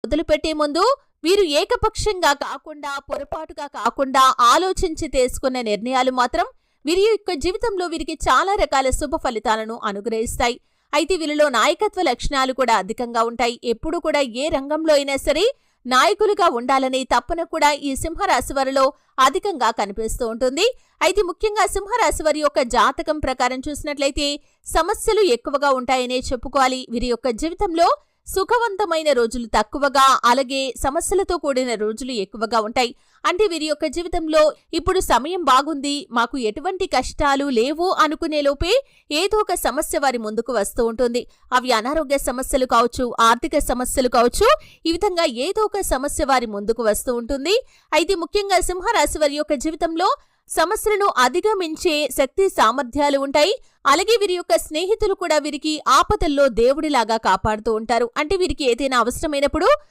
మొదలుపెట్టే ముందు వీరు ఏకపక్షంగా కాకుండా, పొరపాటుగా కాకుండా ఆలోచించి తీసుకున్న నిర్ణయాలు మాత్రం వీరి యొక్క జీవితంలో వీరికి చాలా రకాల శుభ ఫలితాలను అనుగ్రహిస్తాయి. అయితే వీరిలో నాయకత్వ లక్షణాలు కూడా అధికంగా ఉంటాయి. ఎప్పుడు కూడా ఏ రంగంలో అయినా సరే నాయకులుగా ఉండాలనే తపన కూడా ఈ సింహరాశి వారిలో అధికంగా కనిపిస్తూ ఉంటుంది. అయితే ముఖ్యంగా సింహరాశి వారి యొక్క జాతకం ప్రకారం చూసినట్లయితే సమస్యలు ఎక్కువగా ఉంటాయనే చెప్పుకోవాలి. వీరి యొక్క జీవితంలో సుఖవంతమైన రోజులు తక్కువగా, అలాగే సమస్యలతో కూడిన రోజులు ఎక్కువగా ఉంటాయి. అంటే వీరి యొక్క జీవితంలో ఇప్పుడు సమయం బాగుంది, మాకు ఎటువంటి కష్టాలు లేవు అనుకునే లోపే ఏదో ఒక సమస్య వారి ముందుకు వస్తూ ఉంటుంది. అవి అనారోగ్య సమస్యలు కావచ్చు, ఆర్థిక సమస్యలు కావచ్చు, ఈ విధంగా ఏదో ఒక సమస్య వారి ముందుకు వస్తూ ఉంటుంది. అయితే ముఖ్యంగా సింహరాశి వారి యొక్క జీవితంలో సమస్యలను అధిగమించే శక్తి సామర్థ్యాలు ఉంటాయి. అలాగే వీరి యొక్క స్నేహితులు కూడా వీరికి ఆపదల్లో దేవుడిలాగా కాపాడుతూ ఉంటారు. అంటే వీరికి ఏదైనా అవసరమైనప్పుడు